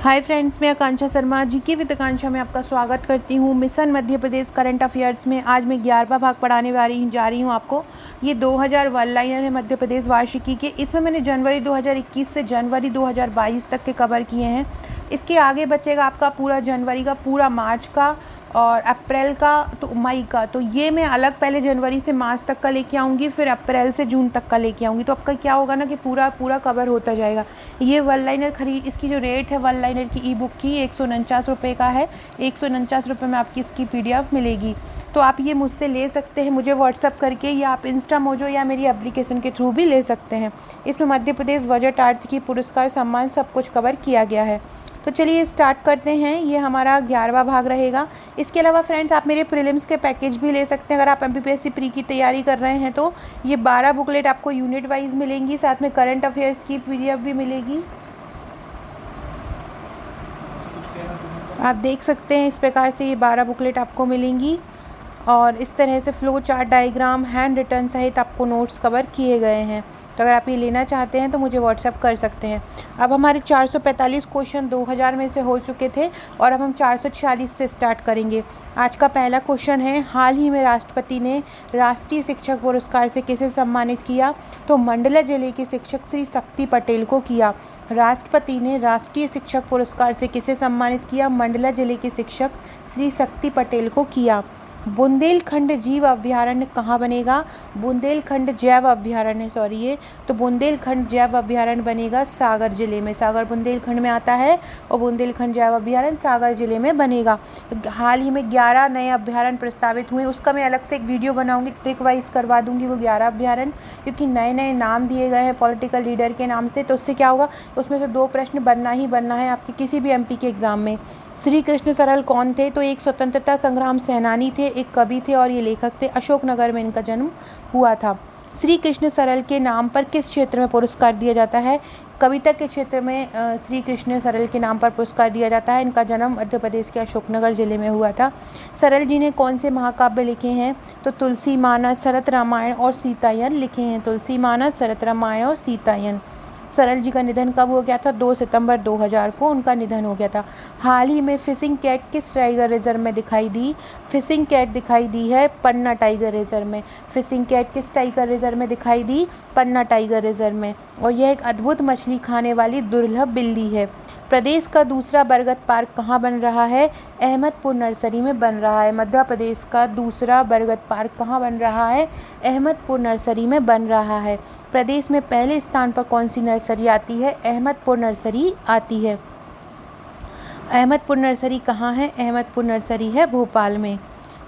Hi friends, मैं आकांक्षा Sharma GK with आकांक्षा में आपका स्वागत करती हूँ। Mission Madhya Pradesh current affairs में आज मैं 11वां भाग पढ़ाने जा रही हूँ आपको। ये 2000 वन लाइनर है मध्य प्रदेश वार्षिकी के। इसमें मैंने जनवरी 2021 से जनवरी 2022 तक के कवर किए हैं। इसके आगे बचेगा आपका पूरा जनवरी का, पूरा मार्च का और अप्रैल का, तो मई का। तो ये मैं अलग पहले जनवरी से मार्च तक का लेके आऊँगी, फिर अप्रैल से जून तक का लेके आऊँगी। तो आपका क्या होगा ना कि पूरा कवर होता जाएगा। ये वन लाइनर खरीद, इसकी जो रेट है वन लाइनर की ई बुक की 149 रुपये का है। 149 रुपये में आपकी इसकी PDF मिलेगी। तो आप ये मुझसे ले सकते हैं, मुझे व्हाट्सअप करके, या आप इंस्टा मोजो या मेरी एप्लीकेशन के थ्रू भी ले सकते हैं। इसमें मध्य प्रदेश बजट, आर्थिकी, पुरस्कार, सम्मान सब कुछ कवर किया गया है। तो चलिए स्टार्ट करते हैं। ये हमारा 11वां भाग रहेगा। इसके अलावा फ्रेंड्स, आप मेरे प्रीलिम्स के पैकेज भी ले सकते हैं। अगर आप MPPSC प्री की तैयारी कर रहे हैं तो ये 12 बुकलेट आपको यूनिट वाइज मिलेंगी, साथ में करंट अफेयर्स की PDF भी मिलेगी। आप देख सकते हैं इस प्रकार से ये 12 बुकलेट आपको मिलेंगी और इस तरह से flow chart, diagram, hand written सहित आपको नोट्स कवर किए गए हैं। तो अगर आप ये लेना चाहते हैं तो मुझे व्हाट्सएप कर सकते हैं। अब हमारे 445 क्वेश्चन 2000 में से हो चुके थे और अब हम 446 से स्टार्ट करेंगे। आज का पहला क्वेश्चन है, हाल ही में राष्ट्रपति ने राष्ट्रीय शिक्षक पुरस्कार से किसे सम्मानित किया? तो मंडला जिले के शिक्षक श्री शक्ति पटेल को किया। राष्ट्रपति ने राष्ट्रीय शिक्षक पुरस्कार से किसे सम्मानित किया? मंडला जिले के शिक्षक श्री शक्ति पटेल को किया। बुंदेलखंड जीव अभयारण्य कहाँ बनेगा? बुंदेलखंड जैव अभयारण्य तो बुंदेलखंड जैव अभयारण्य बनेगा सागर जिले में। सागर बुंदेलखंड में आता है और बुंदेलखंड जैव अभयारण्य सागर जिले में बनेगा। हाल ही में 11 नए अभयारण्य प्रस्तावित हुए, उसका मैं अलग से एक वीडियो बनाऊंगी, ट्रिक वाइज करवा दूंगी वो 11 अभयारण्य, क्योंकि नए नए नाम दिए गए हैं पॉलिटिकल लीडर के नाम से। तो उससे क्या होगा, उसमें से 2 प्रश्न बनना ही बनना है आपके किसी भी MP के एग्जाम में। श्री कृष्ण सरल कौन थे? तो एक स्वतंत्रता संग्राम सेनानी थे, एक कवि थे और ये लेखक थे। अशोकनगर में इनका जन्म हुआ था। श्री कृष्ण सरल के नाम पर किस क्षेत्र में पुरस्कार दिया जाता है? कविता के क्षेत्र में श्री कृष्ण सरल के नाम पर पुरस्कार दिया जाता है। इनका जन्म मध्य प्रदेश के अशोकनगर जिले में हुआ था। सरल जी ने कौन से महाकाव्य लिखे हैं? तो तुलसी मानस, सरत रामायण और सीतायन लिखे हैं। तुलसी मानस, सरत रामायण और सीतायन। सरल जी का निधन कब हो गया था? 2 सितंबर 2000 को उनका निधन हो गया था। हाल ही में फिशिंग कैट किस टाइगर रिजर्व में दिखाई दी? फिशिंग कैट दिखाई दी है पन्ना टाइगर रिजर्व में। फिशिंग कैट किस टाइगर रिजर्व में दिखाई दी? पन्ना टाइगर रिजर्व में। और यह एक अद्भुत मछली खाने वाली दुर्लभ बिल्ली है। प्रदेश का दूसरा बरगद पार्क कहाँ बन रहा है? अहमदपुर नर्सरी में बन रहा है। मध्य प्रदेश का दूसरा बरगद पार्क कहाँ बन रहा है? अहमदपुर नर्सरी में बन रहा है। प्रदेश में पहले स्थान पर कौन सी नर्सरी आती है? अहमदपुर नर्सरी आती है। अहमदपुर नर्सरी कहाँ है? अहमदपुर नर्सरी है भोपाल में।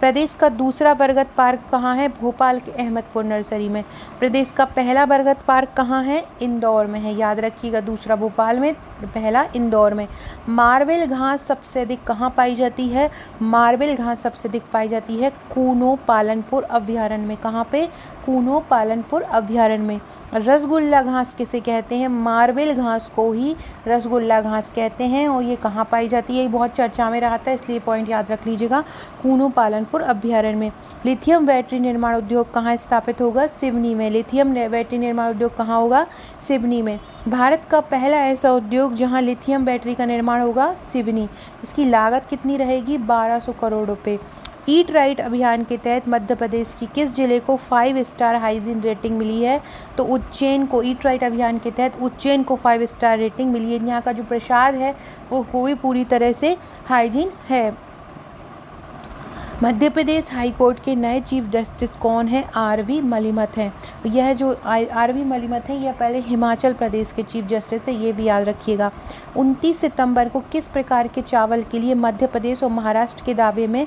प्रदेश का दूसरा बरगद पार्क कहाँ है? भोपाल के अहमदपुर नर्सरी में। प्रदेश का पहला बरगद पार्क कहाँ है? इंदौर में है। याद रखिएगा, दूसरा भोपाल में, पहला इंदौर में। मार्बल घास सबसे अधिक कहाँ पाई जाती है? मार्बल घास सबसे अधिक पाई जाती है कूनो पालनपुर अभयारण्य में। कहाँ पे? कूनो पालनपुर अभयारण्य में। रसगुल्ला घास किसे कहते हैं? मार्बल घास को ही रसगुल्ला घास कहते हैं और ये कहाँ पाई जाती है? ये बहुत चर्चा में रहा था, इसलिए पॉइंट याद रख लीजिएगा, कूनो पालनपुर अभयारण्य में। लिथियम बैटरी निर्माण उद्योग कहाँ स्थापित होगा? सिवनी में। लिथियम बैटरी निर्माण उद्योग कहाँ होगा? सिवनी में। भारत का पहला ऐसा उद्योग जहां लिथियम बैटरी का निर्माण होगा? सिवनी। इसकी लागत कितनी रहेगी? 1200 करोड़ रुपए। ईट राइट अभियान के तहत मध्य प्रदेश की किस जिले को 5 स्टार हाइजीन रेटिंग मिली है? तो उज्जैन को। ईट राइट अभियान के तहत उज्जैन को 5 स्टार रेटिंग मिली है। यहाँ का जो प्रसाद है वो भी पूरी तरह से हाइजीन है। मध्य प्रदेश हाई कोर्ट के नए चीफ जस्टिस कौन है? RV मलिमथ हैं। यह जो RV मलिमथ हैं, यह पहले हिमाचल प्रदेश के चीफ जस्टिस है, ये भी याद रखिएगा। 29 सितंबर को किस प्रकार के चावल के लिए मध्य प्रदेश और महाराष्ट्र के दावे में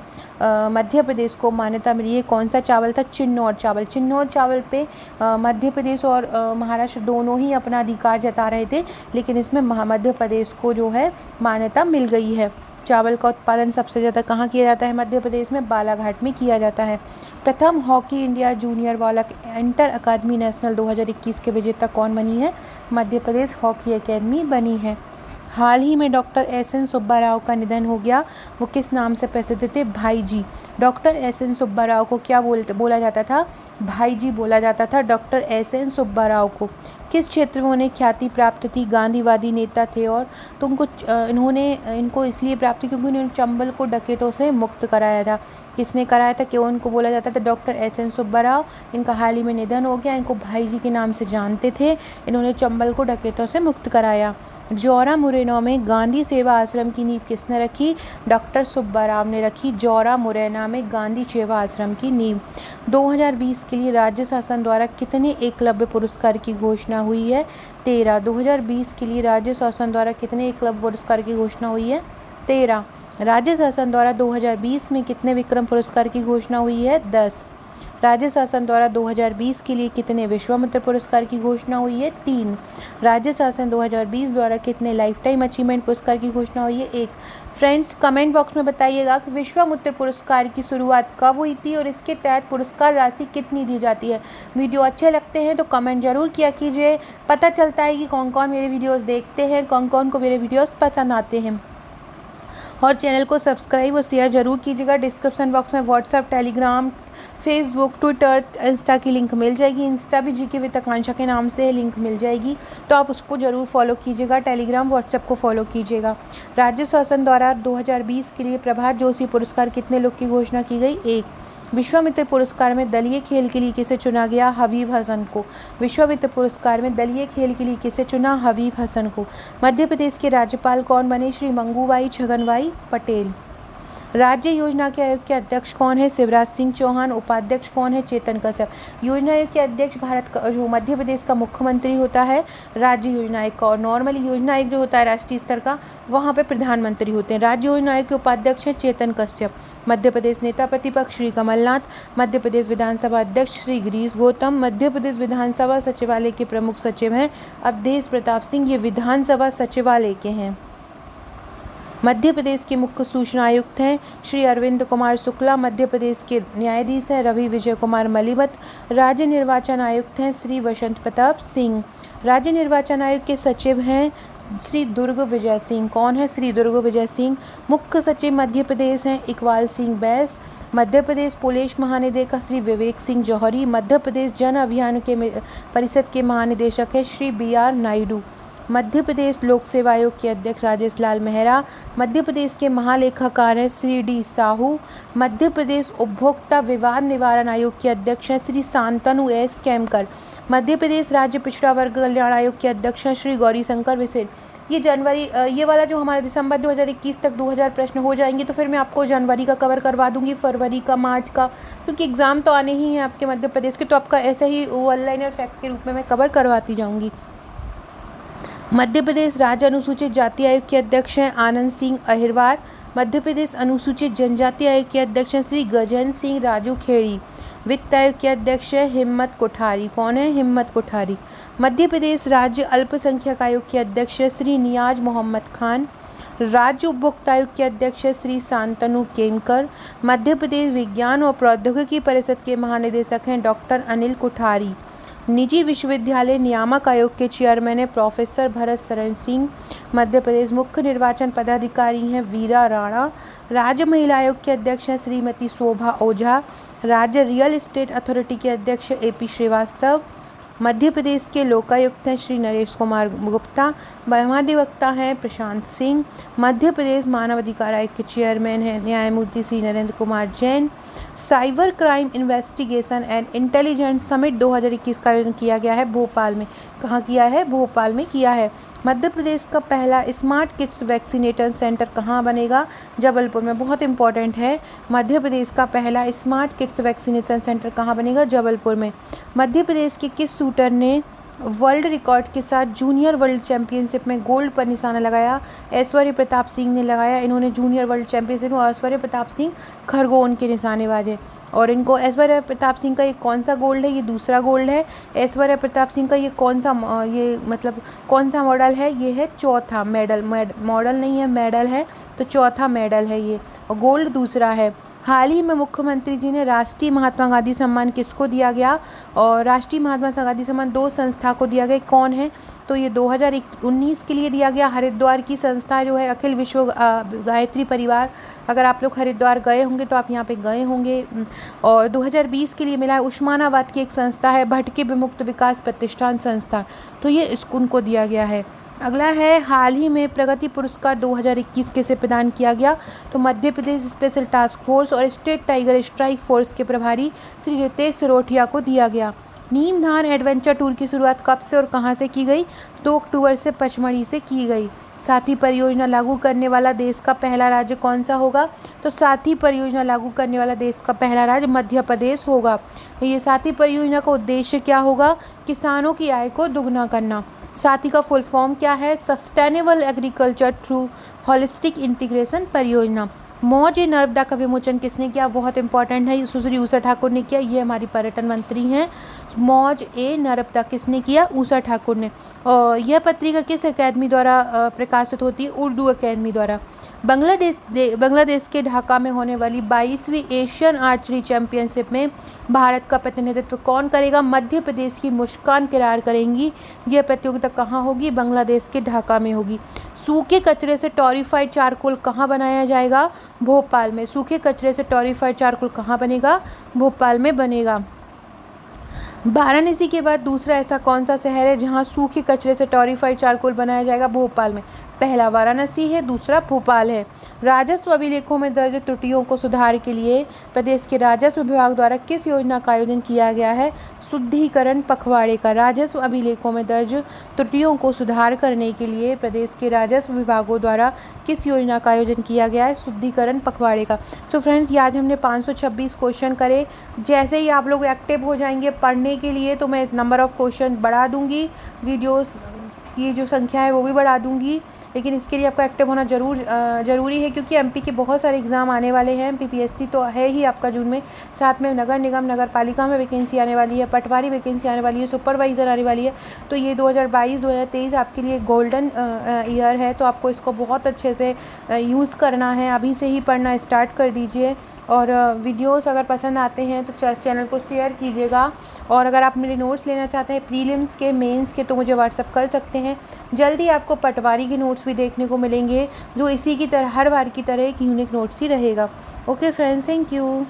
मध्य प्रदेश को मान्यता मिली है? कौन सा चावल था? चिन्नौर चावल। चिन्नौर चावल पे मध्य प्रदेश और महाराष्ट्र दोनों ही अपना अधिकार जता रहे थे, लेकिन इसमें मध्य प्रदेश को जो है मान्यता मिल गई है। चावल का उत्पादन सबसे ज़्यादा कहाँ किया जाता है? मध्य प्रदेश में बालाघाट में किया जाता है। प्रथम हॉकी इंडिया जूनियर बालक इंटर अकादमी नेशनल 2021 के विजेता कौन बनी है? मध्य प्रदेश हॉकी अकेडमी बनी है। हाल ही में डॉक्टर एस.एन. सुब्बा राव का निधन हो गया, वो किस नाम से प्रसिद्ध थे? भाई जी। Doctor S N. सुब्बा राव को क्या बोला जाता था? भाई जी बोला जाता था डॉक्टर एस.एन. सुब्बा राव को। किस क्षेत्र में उन्हें ख्याति प्राप्त थी? गांधीवादी नेता थे और तो इनको इसलिए प्राप्त थी क्योंकि उन्होंने चंबल को डकैतों से मुक्त कराया था। किसने कराया था? क्यों उनको बोला जाता था डॉक्टर एस.एन. सुब्बा राव? इनका हाल ही में निधन हो गया, इनको भाई जी के नाम से जानते थे। इन्होंने चंबल को डकैतों से मुक्त कराया। जौरा मुरैना में गांधी सेवा आश्रम की नींव किसने रखी? डॉक्टर सुब्बा राव ने रखी जौरा मुरैना में गांधी सेवा आश्रम की नींव। 2020 के लिए राज्य शासन द्वारा कितने एकलव्य पुरस्कार की घोषणा हुई है? 13। 2020 के लिए राज्य शासन द्वारा कितने एकलव्य पुरस्कार की घोषणा हुई है? 13। राज्य शासन द्वारा 2020 में कितने विक्रम पुरस्कार की घोषणा हुई है? 10। राज्य शासन द्वारा 2020 के लिए कितने विश्वामित्र पुरस्कार की घोषणा हुई है? 3। राज्य शासन 2020 द्वारा कितने लाइफ टाइम अचीवमेंट पुरस्कार की घोषणा हुई है? 1। फ्रेंड्स, कमेंट बॉक्स में बताइएगा कि विश्वामित्र पुरस्कार की शुरुआत कब हुई थी और इसके तहत पुरस्कार राशि कितनी दी जाती है। वीडियो अच्छे लगते हैं तो कमेंट जरूर किया कीजिए, पता चलता है कि कौन कौन मेरे वीडियोस देखते हैं, कौन कौन को मेरे वीडियोस पसंद आते हैं। और चैनल को सब्सक्राइब और शेयर जरूर कीजिएगा। डिस्क्रिप्शन बॉक्स में WhatsApp, Telegram, Facebook, Twitter, Insta की लिंक मिल जाएगी। इंस्टा भी जीके विद आकांक्षा के नाम से लिंक मिल जाएगी, तो आप उसको जरूर फॉलो कीजिएगा। टेलीग्राम, व्हाट्सएप को फॉलो कीजिएगा। राज्य शासन द्वारा 2020 के लिए प्रभात जोशी पुरस्कार कितने लोग की घोषणा की गई? 1। विश्वामित्र पुरस्कार में दलीय खेल के लिए किसे चुना गया? हबीब हसन को। विश्वामित्र पुरस्कार में दलीय खेल के लिए किसे चुना? हबीब हसन को। मध्य प्रदेश के राज्यपाल कौन बने? श्री मंगूभाई छगनभाई पटेल। राज्य योजना के आयोग के अध्यक्ष कौन है? शिवराज सिंह चौहान। उपाध्यक्ष कौन है? चेतन कश्यप। योजना आयोग के अध्यक्ष भारत का जो मध्य प्रदेश का मुख्यमंत्री होता है राज्य योजना आयोग का, और नॉर्मली योजना आयोग जो होता है राष्ट्रीय स्तर का, वहाँ पे प्रधानमंत्री होते हैं। राज्य योजना आयोग के उपाध्यक्ष हैं चेतन कश्यप। मध्य प्रदेश नेता प्रतिपक्ष श्री कमलनाथ। मध्य प्रदेश विधानसभा अध्यक्ष श्री गिरीश गौतम। मध्य प्रदेश विधानसभा सचिवालय के प्रमुख सचिव हैं अवधेश प्रताप सिंह, ये विधानसभा सचिवालय के हैं। मध्य प्रदेश के मुख्य सूचना आयुक्त हैं श्री अरविंद कुमार शुक्ला। मध्य प्रदेश के न्यायाधीश हैं रवि विजय कुमार मलिवत। राज्य निर्वाचन आयुक्त हैं श्री वसंत प्रताप सिंह। राज्य निर्वाचन आयोग के सचिव हैं श्री दुर्ग विजय सिंह। कौन है? श्री दुर्ग विजय सिंह। मुख्य सचिव मध्य प्रदेश हैं इकबाल सिंह बैस। मध्य प्रदेश पुलिस महानिदेशक श्री विवेक सिंह जौहरी। मध्य प्रदेश जन अभियान के परिषद के महानिदेशक हैं श्री BR नायडू। मध्य प्रदेश लोक सेवा आयोग के अध्यक्ष राजेश लाल मेहरा। मध्य प्रदेश के महालेखाकार हैं श्री D साहू। मध्य प्रदेश उपभोक्ता विवाद निवारण आयोग के अध्यक्ष हैं श्री शांतनु S केमकर। मध्य प्रदेश राज्य पिछड़ा वर्ग कल्याण आयोग के अध्यक्ष हैं श्री गौरीशंकर बिसेन। ये वाला जो हमारे दिसंबर 2021 तक 2000 प्रश्न हो जाएंगे, तो फिर मैं आपको जनवरी का कवर करवा दूंगी, फरवरी का, मार्च का, क्योंकि एग्ज़ाम तो आने ही हैं आपके मध्य प्रदेश के, तो आपका ऐसे ही ऑनलाइन और फैक्ट के रूप में मैं कवर करवाती जाऊँगी। मध्य प्रदेश राज्य अनुसूचित जाति आयोग के अध्यक्ष हैं आनंद सिंह अहिरवार। मध्य प्रदेश अनुसूचित जनजाति आयोग के अध्यक्ष हैं श्री गजेंद्र सिंह राजू खेड़ी। वित्त आयोग के अध्यक्ष हैं हिम्मत कोठारी। कौन है? हिम्मत कोठारी। मध्य प्रदेश राज्य अल्पसंख्यक आयोग के अध्यक्ष हैं श्री नियाज मोहम्मद खान। राज्य उपभोक्ता आयोग के अध्यक्ष हैं श्री शांतनु केमकर। मध्य प्रदेश विज्ञान और प्रौद्योगिकी परिषद के महानिदेशक हैं डॉक्टर अनिल कोठारी। निजी विश्वविद्यालय नियामक आयोग के चेयरमैन हैं प्रोफेसर भरत शरण सिंह। मध्य प्रदेश मुख्य निर्वाचन पदाधिकारी हैं वीरा राणा। राज्य महिला आयोग के अध्यक्ष हैं श्रीमती शोभा ओझा। राज्य रियल एस्टेट अथॉरिटी के अध्यक्ष AP श्रीवास्तव। मध्य प्रदेश के लोकायुक्त हैं श्री नरेश कुमार गुप्ता। महाधिवक्ता हैं प्रशांत सिंह। मध्य प्रदेश मानव अधिकार आयोग के चेयरमैन हैं न्यायमूर्ति Shri Narendra Kumar Jain. Cyber crime investigation and intelligence summit 2021 का आयोजन किया गया है भोपाल में। कहाँ किया है? भोपाल में किया है। मध्य प्रदेश का पहला स्मार्ट किड्स वैक्सीनेशन सेंटर कहाँ बनेगा? जबलपुर में। बहुत इंपॉर्टेंट है, मध्य प्रदेश का पहला स्मार्ट किड्स वैक्सीनेशन सेंटर कहाँ बनेगा? जबलपुर में। मध्य प्रदेश के किस शूटर ने वर्ल्ड रिकॉर्ड के साथ जूनियर वर्ल्ड चैंपियनशिप में गोल्ड पर निशाना लगाया? ऐश्वर्य प्रताप सिंह ने लगाया। इन्होंने जूनियर वर्ल्ड चैंपियनशिप में, ऐश्वर्य प्रताप सिंह खरगोन के निशानेबाज हैं। और इनको ऐश्वर्य प्रताप सिंह का ये कौन सा गोल्ड है? ये दूसरा गोल्ड है। ऐश्वर्य प्रताप सिंह का ये कौन सा मॉडल है? ये है चौथा मेडल। मॉडल नहीं है, मेडल है, तो चौथा मेडल है ये, और गोल्ड दूसरा है। हाल ही में मुख्यमंत्री जी ने राष्ट्रीय महात्मा गांधी सम्मान किसको दिया गया, और राष्ट्रीय महात्मा गांधी सम्मान 2 संस्था को दिया गया, कौन है, तो ये 2019 के लिए दिया गया। हरिद्वार की संस्था जो है अखिल विश्व गायत्री परिवार, अगर आप लोग हरिद्वार गए होंगे तो आप यहाँ पे गए होंगे। और 2020 के लिए मिला है उस्मानाबाद की एक संस्था है भटके विमुक्त विकास प्रतिष्ठान संस्था, तो ये उनको दिया गया है। अगला है, हाल ही में प्रगति पुरस्कार 2021 किसे प्रदान किया गया, तो Madhya Pradesh special task force और स्टेट टाइगर स्ट्राइक फोर्स के प्रभारी श्री रितेश सिरोठिया को दिया गया। नीमधार एडवेंचर टूर की शुरुआत कब से और कहां से की गई, 2 अक्टूबर से पचमढ़ी से की गई। साथी परियोजना लागू करने वाला देश का पहला राज्य कौन सा होगा, तो साथी परियोजना लागू करने वाला देश का पहला राज्य मध्य प्रदेश होगा। ये साथी परियोजना का उद्देश्य क्या होगा, किसानों की आय को दुगना करना। साथी का फुल फॉर्म क्या है, sustainable agriculture through holistic integration परियोजना। मौज ए नर्मदा का विमोचन किसने किया, बहुत इंपॉर्टेंट है, सुश्री उषा ठाकुर ने किया, ये हमारी पर्यटन मंत्री हैं। मौज ए नर्मदा किसने किया, उषा ठाकुर ने। और यह पत्रिका किस अकेडमी द्वारा प्रकाशित होती है, उर्दू अकेडमी द्वारा। बांग्लादेश के ढाका में होने वाली 22वीं एशियन आर्चरी चैंपियनशिप में भारत का प्रतिनिधित्व कौन करेगा, मध्य प्रदेश की मुस्कान किरार करेंगी। यह प्रतियोगिता कहाँ होगी, बांग्लादेश के ढाका में होगी। सूखे कचरे से टॉरिफाइड चारकोल कहाँ बनाया जाएगा, भोपाल में। सूखे कचरे से टॉरिफाइड चारकोल कहाँ बनेगा, भोपाल में बनेगा। वाराणसी के बाद दूसरा ऐसा कौन सा शहर है जहां सूखे कचरे से टॉरिफाइड चारकोल बनाया जाएगा, भोपाल में। पहला वाराणसी है, दूसरा भोपाल है। राजस्व अभिलेखों में दर्ज त्रुटियों को सुधार के लिए प्रदेश के राजस्व विभाग द्वारा किस योजना का आयोजन किया गया है, शुद्धिकरण पखवाड़े का। राजस्व अभिलेखों में दर्ज त्रुटियों को सुधार करने के लिए प्रदेश के राजस्व विभागों द्वारा किस योजना का आयोजन किया गया है, शुद्धिकरण पखवाड़े का। सो फ्रेंड्स, ये आज हमने 526 क्वेश्चन करे। जैसे ही आप लोग एक्टिव हो जाएंगे पढ़ने के लिए तो मैं नंबर ऑफ़ क्वेश्चन बढ़ा दूंगी, वीडियोस की जो संख्या है वो भी बढ़ा दूंगी, लेकिन इसके लिए आपका एक्टिव होना ज़रूरी है, क्योंकि एमपी के बहुत सारे एग्ज़ाम आने वाले हैं। पीपीएससी तो है ही आपका जून में, साथ में नगर निगम नगर पालिका में वैकेंसी आने वाली है, पटवारी वैकेंसी आने वाली है, सुपरवाइज़र आने वाली है। तो ये 2022-2023 आपके लिए गोल्डन ईयर है, तो आपको इसको बहुत अच्छे से यूज़ करना है। अभी से ही पढ़ना स्टार्ट कर दीजिए, और वीडियोस अगर पसंद आते हैं तो चैनल को शेयर कीजिएगा। और अगर आप मेरे नोट्स लेना चाहते हैं प्रीलिम्स के, मेंस के, तो मुझे व्हाट्सअप कर सकते हैं। जल्दी आपको पटवारी के नोट्स भी देखने को मिलेंगे, जो इसी की तरह हर बार की तरह एक यूनिक नोट्स ही रहेगा। Okay friends, thank you.